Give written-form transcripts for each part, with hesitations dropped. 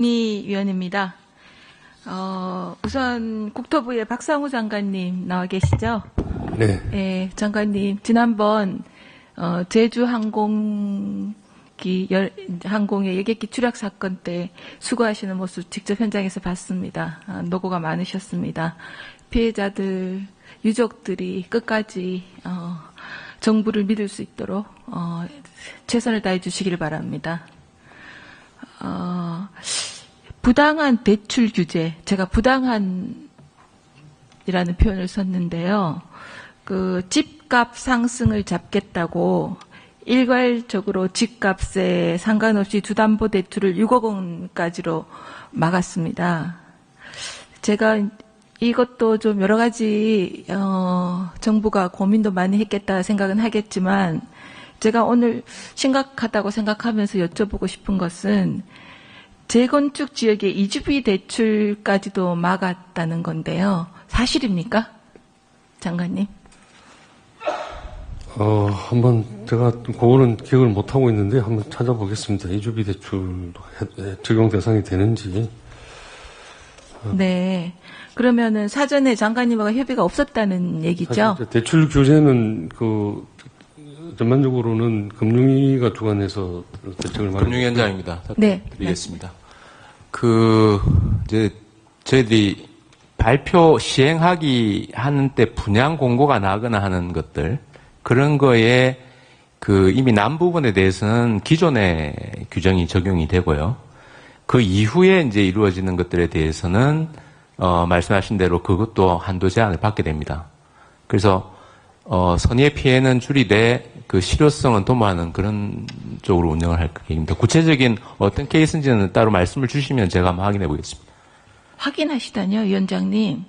위원입니다. 우선 국토부의 박상우 장관님 나와 계시죠? 네. 네, 장관님 지난번 제주 항공의 여객기 추락 사건 때 수고하시는 모습 직접 현장에서 봤습니다. 노고가 많으셨습니다. 피해자들 유족들이 끝까지 정부를 믿을 수 있도록 최선을 다해 주시길 바랍니다. 부당한 대출 규제, 제가 부당한이라는 표현을 썼는데요. 그 집값 상승을 잡겠다고 일괄적으로 집값에 상관없이 주담보대출을 6억 원까지로 막았습니다. 제가 이것도 좀 여러 가지 정부가 고민도 많이 했겠다 생각은 하겠지만 제가 오늘 심각하다고 생각하면서 여쭤보고 싶은 것은 재건축 지역의 이주비 대출까지도 막았다는 건데요. 사실입니까? 장관님. 한번 제가 그거는 기억을 못하고 있는데 한번 찾아보겠습니다. 이주비 대출도 적용 대상이 되는지. 네. 그러면은 사전에 장관님과 협의가 없었다는 얘기죠? 대출 규제는 전반적으로는 금융위가 주관해서 대책을 금융위원장입니다. 네. 드리겠습니다. 이제 저희들이 발표 시행하기 하는 때 분양 공고가 나거나 하는 것들, 그런 거에 이미 난 부분에 대해서는 기존의 규정이 적용이 되고요. 그 이후에 이제 이루어지는 것들에 대해서는 말씀하신 대로 그것도 한도 제한을 받게 됩니다. 그래서 선의의 피해는 줄이되 그 실효성은 도모하는 그런 쪽으로 운영을 할 계획입니다. 구체적인 어떤 케이스인지는 따로 말씀을 주시면 제가 한번 확인해 보겠습니다. 확인하시다뇨, 위원장님.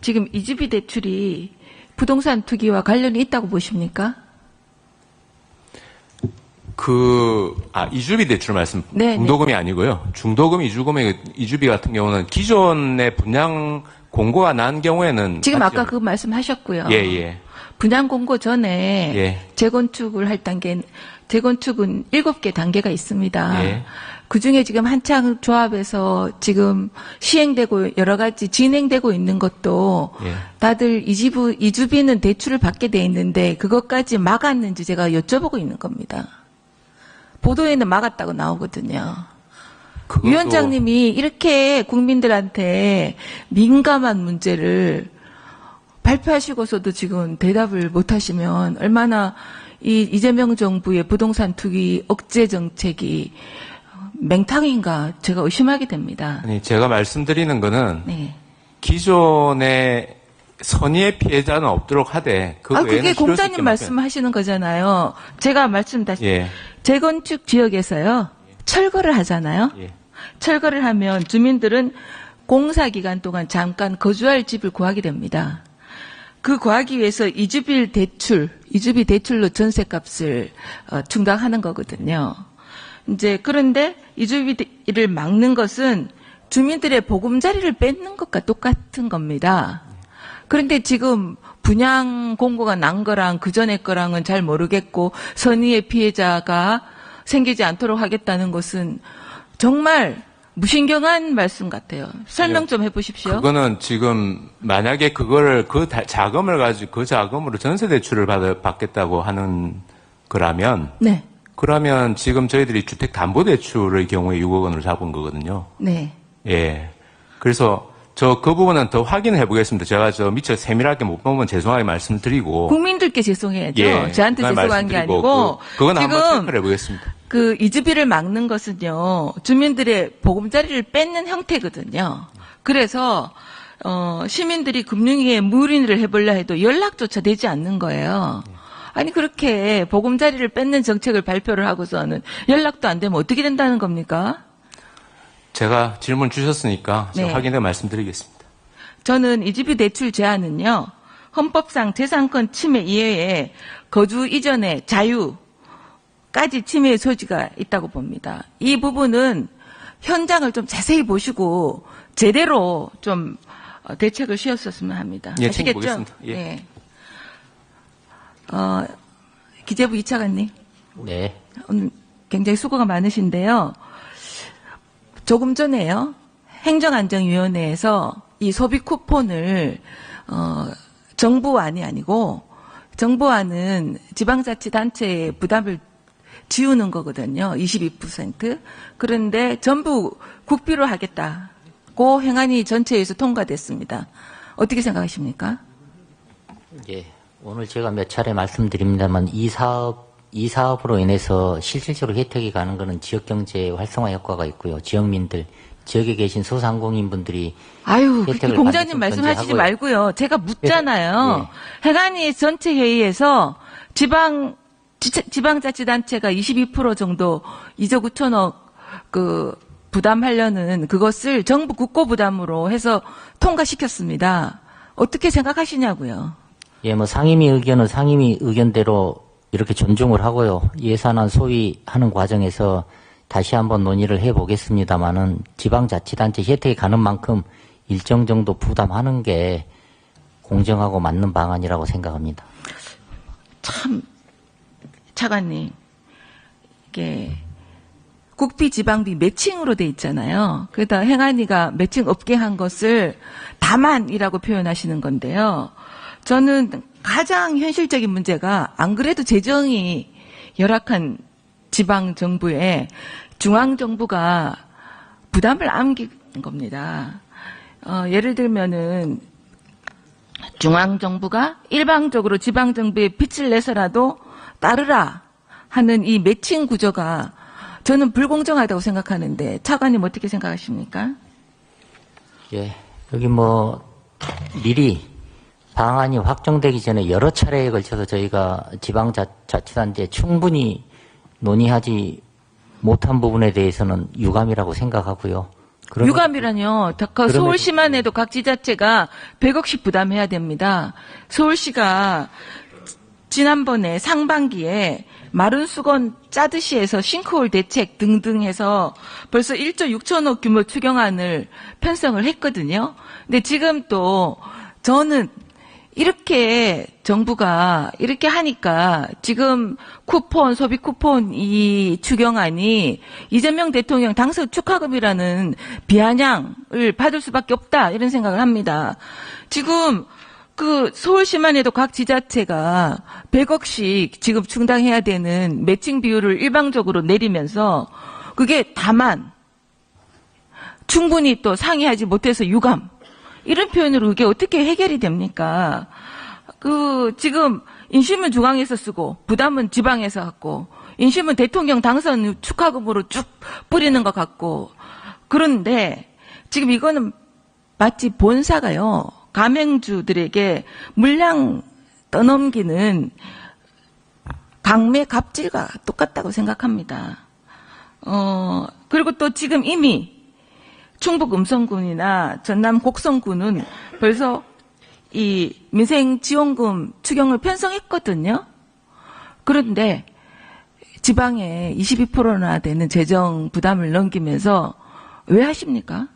지금 이주비 대출이 부동산 투기와 관련이 있다고 보십니까? 이주비 대출 말씀, 네, 중도금이 아니고요. 중도금, 이주비 같은 경우는 기존의 분양 공고가 난 경우에는. 지금 아까 그 말씀 하셨고요. 예. 분양 공고 전에 예. 재건축을 할 단계, 재건축은 7개 단계가 있습니다. 예. 그 중에 지금 한창 조합에서 지금 시행되고 여러 가지 진행되고 있는 것도 예. 다들 이주비는 대출을 받게 돼 있는데 그것까지 막았는지 제가 여쭤보고 있는 겁니다. 보도에는 막았다고 나오거든요. 위원장님이 이렇게 국민들한테 민감한 문제를 발표하시고서도 지금 대답을 못하시면 얼마나 이재명 정부의 부동산 투기 억제 정책이 맹탕인가 제가 의심하게 됩니다. 아니, 제가 말씀드리는 거는 네. 기존의 선의의 피해자는 없도록 하되 그게 공자님 말씀하시는 거잖아요. 제가 예. 재건축 지역에서요 철거를 하잖아요. 예. 철거를 하면 주민들은 공사 기간 동안 잠깐 거주할 집을 구하게 됩니다. 그 구하기 위해서 이주비 대출로 전세값을 충당하는 거거든요. 그런데 이주비를 막는 것은 주민들의 보금자리를 뺏는 것과 똑같은 겁니다. 그런데 지금 분양 공고가 난 거랑 그 전에 거랑은 잘 모르겠고 선의의 피해자가 생기지 않도록 하겠다는 것은 정말 무신경한 말씀 같아요. 설명 좀 해보십시오. 그거는 지금 만약에 자금을 가지고 그 자금으로 전세 대출을 받겠다고 하는 거라면, 네. 그러면 지금 저희들이 주택담보대출의 경우에 6억 원을 잡은 거거든요. 네. 예. 그래서 그 부분은 더 확인해 보겠습니다. 제가 미처 세밀하게 못 보면 죄송하게 말씀드리고. 국민들께 죄송해야죠. 예, 저한테 죄송한 게 아니고. 그건 한번 체크를 해보겠습니다. 이주비를 막는 것은요, 주민들의 보금자리를 뺏는 형태거든요. 그래서, 시민들이 금융위에 물인을 해보려 해도 연락조차 되지 않는 거예요. 아니, 그렇게 보금자리를 뺏는 정책을 발표를 하고서는 연락도 안 되면 어떻게 된다는 겁니까? 제가 질문 주셨으니까 제가 네. 확인해 말씀드리겠습니다. 저는 이주비 대출 제한은요, 헌법상 재산권 침해 이외에 거주 이전의 자유까지 침해의 소지가 있다고 봅니다. 이 부분은 현장을 좀 자세히 보시고 제대로 좀 대책을 씌웠었으면 합니다. 예, 아시겠죠? 챙겨보겠습니다. 예. 네. 기재부 이차관님. 네. 오늘 굉장히 수고가 많으신데요. 조금 전에요. 행정안전위원회에서 이 소비 쿠폰을 정부안이 아니고 정부안은 지방자치단체의 부담을 지우는 거거든요. 22%. 그런데 전부 국비로 하겠다고 행안위 전체에서 통과됐습니다. 어떻게 생각하십니까? 예, 오늘 제가 몇 차례 말씀드립니다만 이 사업으로 인해서 실질적으로 혜택이 가는 것은 지역경제 활성화 효과가 있고요. 지역민들, 지역에 계신 소상공인분들이 아유, 혜택을 공자님 받을 말씀하시지 존재하고요. 말고요. 제가 묻잖아요. 행안위 전체 회의에서 지방자치단체가 22% 정도 2조 9천억 부담하려는 그것을 정부 국고 부담으로 해서 통과시켰습니다. 어떻게 생각하시냐고요. 예, 뭐 상임위 의견은 상임위 의견대로 이렇게 존중을 하고요. 예산안 소위하는 과정에서 다시 한번 논의를 해보겠습니다만은 지방자치단체 혜택이 가는 만큼 일정 정도 부담하는 게 공정하고 맞는 방안이라고 생각합니다. 참, 차관님, 이게 국비 지방비 매칭으로 돼 있잖아요. 그러다 행안위가 매칭 없게 한 것을 다만이라고 표현하시는 건데요. 저는 가장 현실적인 문제가 안 그래도 재정이 열악한 지방 정부에 중앙 정부가 부담을 안긴 겁니다. 예를 들면은 중앙 정부가 일방적으로 지방 정부에 빚을 내서라도 따르라 하는 이 매칭 구조가 저는 불공정하다고 생각하는데 차관님 어떻게 생각하십니까? 예, 여기 뭐 미리 방안이 확정되기 전에 여러 차례에 걸쳐서 저희가 지방자치단체에 충분히 논의하지 못한 부분에 대해서는 유감이라고 생각하고요. 유감이라뇨. 서울시만 해도 각 지자체가 100억씩 부담해야 됩니다. 서울시가 지난번에 상반기에 마른 수건 짜듯이 해서 싱크홀 대책 등등 해서 벌써 1조 6천억 규모 추경안을 편성을 했거든요. 근데 지금 또 저는 이렇게 정부가 이렇게 하니까 지금 쿠폰, 소비 쿠폰 이 추경안이 이재명 대통령 당선 축하금이라는 비아냥을 받을 수밖에 없다 이런 생각을 합니다. 지금 서울시만 해도 각 지자체가 100억씩 지금 충당해야 되는 매칭 비율을 일방적으로 내리면서 그게 다만 충분히 또 상의하지 못해서 유감 이런 표현으로 이게 어떻게 해결이 됩니까? 지금 인심은 중앙에서 쓰고 부담은 지방에서 갖고 인심은 대통령 당선 축하금으로 쭉 뿌리는 것 같고 그런데 지금 이거는 마치 본사가요. 가맹주들에게 물량 떠넘기는 강매 갑질과 똑같다고 생각합니다. 그리고 또 지금 이미 충북 음성군이나 전남 곡성군은 벌써 이 민생지원금 추경을 편성했거든요. 그런데 지방에 22%나 되는 재정 부담을 넘기면서 왜 하십니까?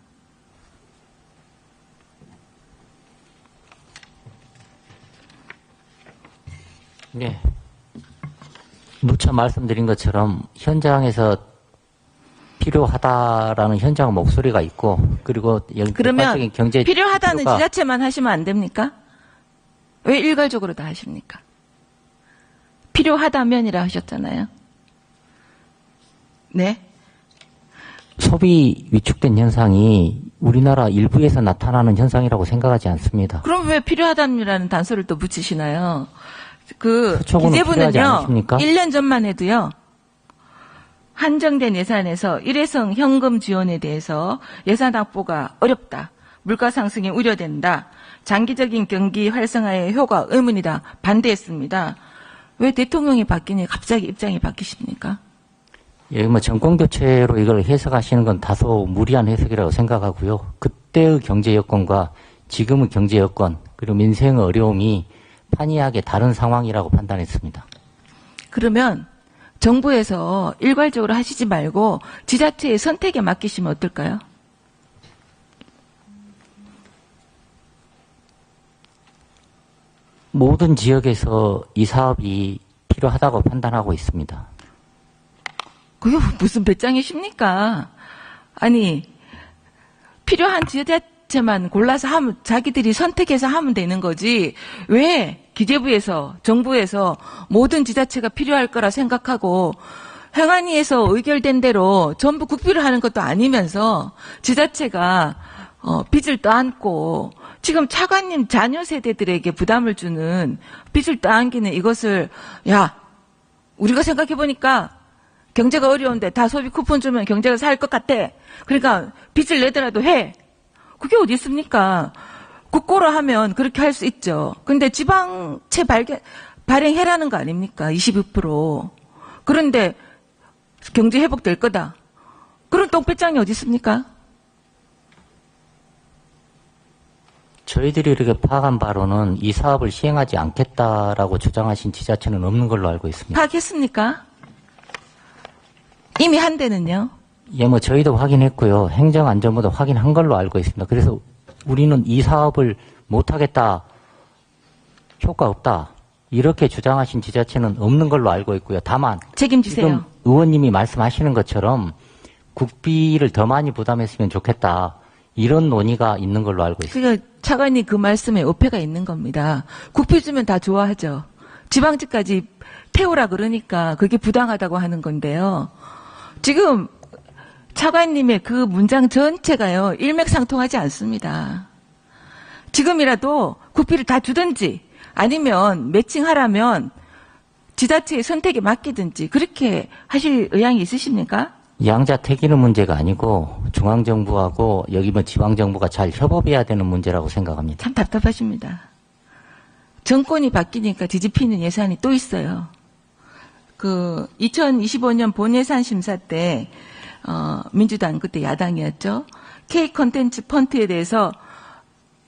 네. 누차 말씀드린 것처럼 현장에서 필요하다라는 현장 목소리가 있고 그리고 그러면 경제 필요하다는 지자체만 하시면 안 됩니까? 왜 일괄적으로 다 하십니까? 필요하다면이라 하셨잖아요. 네. 소비 위축된 현상이 우리나라 일부에서 나타나는 현상이라고 생각하지 않습니다. 그럼 왜 필요하다라는 단서를 또 붙이시나요? 서초구는 기재부는요. 필요하지 않으십니까? 1년 전만 해도요. 한정된 예산에서 일회성 현금 지원에 대해서 예산 확보가 어렵다. 물가 상승이 우려된다. 장기적인 경기 활성화의 효과 의문이다. 반대했습니다. 왜 대통령이 바뀌니 갑자기 입장이 바뀌십니까? 예, 뭐 정권 교체로 이걸 해석하시는 건 다소 무리한 해석이라고 생각하고요. 그때의 경제 여건과 지금의 경제 여건 그리고 민생의 어려움이 판이하게 다른 상황이라고 판단했습니다. 그러면 정부에서 일괄적으로 하시지 말고 지자체의 선택에 맡기시면 어떨까요? 모든 지역에서 이 사업이 필요하다고 판단하고 있습니다. 그게 무슨 배짱이십니까? 아니 필요한 지자체만 골라서 하면, 자기들이 선택해서 하면 되는 거지. 왜 기재부에서, 정부에서 모든 지자체가 필요할 거라 생각하고 행안위에서 의결된 대로 전부 국비를 하는 것도 아니면서 지자체가 빚을 떠안고 지금 차관님 자녀 세대들에게 부담을 주는 빚을 떠안기는 이것을 야 우리가 생각해보니까 경제가 어려운데 다 소비 쿠폰 주면 경제가 살 것 같아. 그러니까 빚을 내더라도 해. 그게 어디 있습니까? 국고로 하면 그렇게 할 수 있죠. 근데 지방채 발행해라는 거 아닙니까? 22%. 그런데 경제 회복될 거다. 그런 똥배짱이 어디 있습니까? 저희들이 이렇게 파악한 바로는 이 사업을 시행하지 않겠다라고 주장하신 지자체는 없는 걸로 알고 있습니다. 파악했습니까? 이미 한 데는요? 예, 뭐 저희도 확인했고요. 행정안전부도 확인한 걸로 알고 있습니다. 그래서 우리는 이 사업을 못하겠다, 효과 없다, 이렇게 주장하신 지자체는 없는 걸로 알고 있고요. 다만 책임지세요. 지금 의원님이 말씀하시는 것처럼 국비를 더 많이 부담했으면 좋겠다, 이런 논의가 있는 걸로 알고 있습니다. 그러니까 차관님 그 말씀에 어폐가 있는 겁니다. 국비 주면 다 좋아하죠. 지방직까지 태우라 그러니까 그게 부당하다고 하는 건데요. 지금 차관님의 그 문장 전체가요, 일맥상통하지 않습니다. 지금이라도 국비를 다 주든지 아니면 매칭하라면 지자체의 선택에 맡기든지 그렇게 하실 의향이 있으십니까? 양자택일의 문제가 아니고 중앙정부하고 여기 뭐 지방정부가 잘 협업해야 되는 문제라고 생각합니다. 참 답답하십니다. 정권이 바뀌니까 뒤집히는 예산이 또 있어요. 2025년 본예산 심사 때 민주당 그때 야당이었죠. K 컨텐츠 펀드에 대해서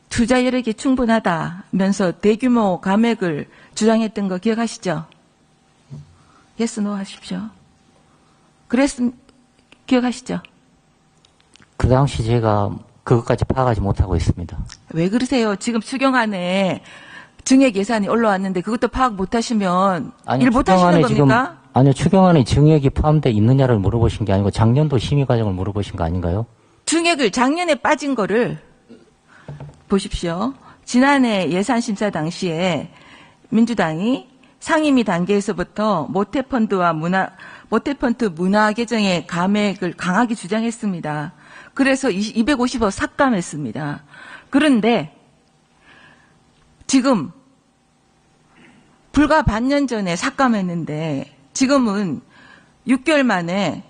투자 여력이 충분하다면서 대규모 감액을 주장했던 거 기억하시죠? 예스 노 하십시오. 기억하시죠? 그 당시 제가 그것까지 파악하지 못하고 있습니다. 왜 그러세요? 지금 추경안에 증액 예산이 올라왔는데 그것도 파악 못하시면 일 못하시는 겁니까? 아니요, 추경안에 증액이 포함되어 있느냐를 물어보신 게 아니고 작년도 심의 과정을 물어보신 거 아닌가요? 증액을 작년에 빠진 거를 보십시오. 지난해 예산 심사 당시에 민주당이 상임위 단계에서부터 모태펀드 문화 계정의 감액을 강하게 주장했습니다. 그래서 250억 삭감했습니다. 그런데 지금 불과 반년 전에 삭감했는데 지금은 6개월 만에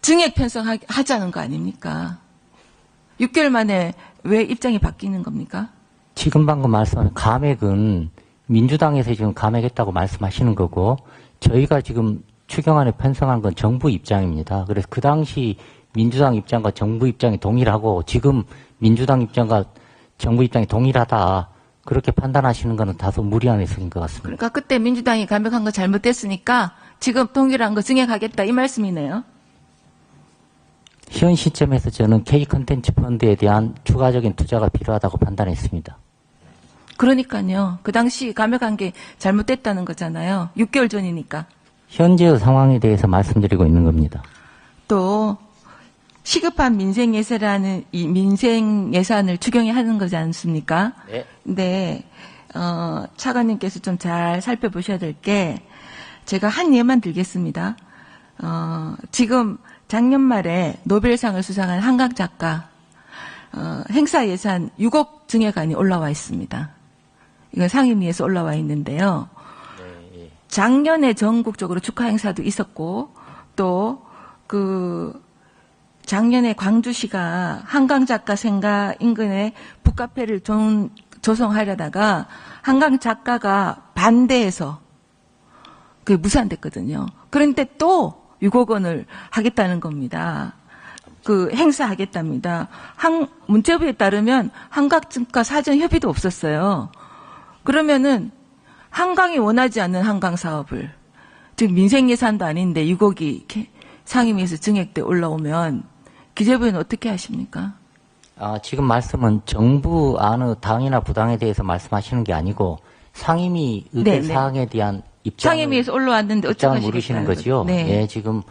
증액 편성하자는 거 아닙니까? 6개월 만에 왜 입장이 바뀌는 겁니까? 지금 방금 말씀하신 감액은 민주당에서 지금 감액했다고 말씀하시는 거고 저희가 지금 추경안에 편성한 건 정부 입장입니다. 그래서 그 당시 민주당 입장과 정부 입장이 동일하고 지금 민주당 입장과 정부 입장이 동일하다, 그렇게 판단하시는 것은 다소 무리한 해석인 것 같습니다. 그러니까 그때 민주당이 감액한 거 잘못됐으니까 지금 동일한 거 증액하겠다 이 말씀이네요. 현 시점에서 저는 K 컨텐츠 펀드에 대한 추가적인 투자가 필요하다고 판단했습니다. 그러니까요. 그 당시 감액한 게 잘못됐다는 거잖아요. 6개월 전이니까. 현재의 상황에 대해서 말씀드리고 있는 겁니다. 또 시급한 민생 예산이라는 이 민생 예산을 추경해 하는 거지 않습니까? 네. 근데 차관님께서 좀 잘 살펴보셔야 될 게 제가 한 예만 들겠습니다. 지금 작년 말에 노벨상을 수상한 한강 작가 행사 예산 6억 증액안이 올라와 있습니다. 이건 상임위에서 올라와 있는데요. 작년에 전국적으로 축하 행사도 있었고 또 작년에 광주시가 한강 작가 생가 인근에 북카페를 조성하려다가 한강 작가가 반대해서 그게 무산됐거든요. 그런데 또 6억 원을 하겠다는 겁니다. 행사하겠답니다. 문체부에 따르면 한강과 사전 협의도 없었어요. 그러면은 한강이 원하지 않는 한강 사업을, 즉 민생 예산도 아닌데 6억이 상임위에서 증액돼 올라오면 기재부는 어떻게 하십니까? 지금 말씀은 정부 안의 당이나 부당에 대해서 말씀하시는 게 아니고 상임위 의결 사항에 대한 입장을, 상임위에서 올라왔는데 입장을 물으시는 거죠. 네. 예, 지금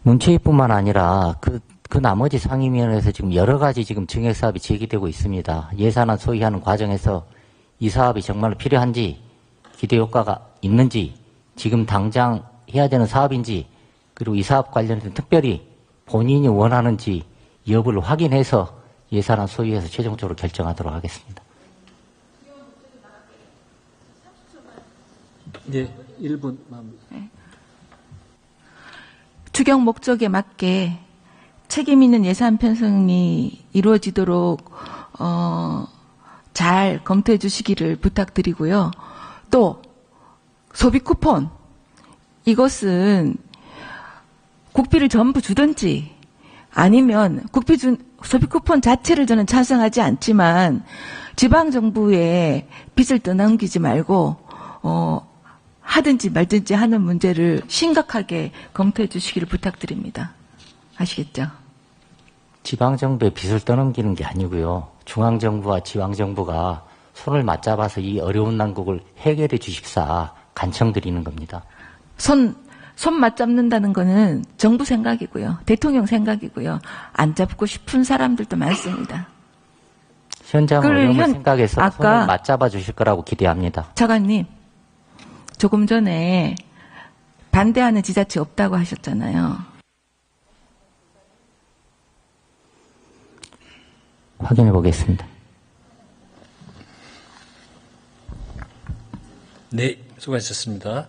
문체위뿐만 아니라 그 나머지 상임위원회에서 지금 여러 가지 지금 증액 사업이 제기되고 있습니다. 예산안 소위하는 과정에서 이 사업이 정말로 필요한지, 기대 효과가 있는지, 지금 당장 해야 되는 사업인지, 그리고 이 사업 관련해서 특별히 본인이 원하는지 여부를 확인해서 예산안 소위에서 최종적으로 결정하도록 하겠습니다. 네, 1분 마무리. 추경 목적에 맞게 책임 있는 예산 편성이 이루어지도록 잘 검토해 주시기를 부탁드리고요. 또 소비 쿠폰, 이것은 국비를 전부 주든지 아니면 소비 쿠폰 자체를 저는 찬성하지 않지만 지방정부에 빚을 떠넘기지 말고 하든지 말든지 하는 문제를 심각하게 검토해 주시기를 부탁드립니다. 아시겠죠? 지방정부에 빚을 떠넘기는 게 아니고요. 중앙정부와 지방정부가 손을 맞잡아서 이 어려운 난국을 해결해 주십사 간청드리는 겁니다. 손 맞잡는다는 거는 정부 생각이고요. 대통령 생각이고요. 안 잡고 싶은 사람들도 많습니다. 현장 어려움을 생각해서 아까 손을 맞잡아 주실 거라고 기대합니다. 차관님, 조금 전에 반대하는 지자체 없다고 하셨잖아요. 확인해 보겠습니다. 네, 수고하셨습니다.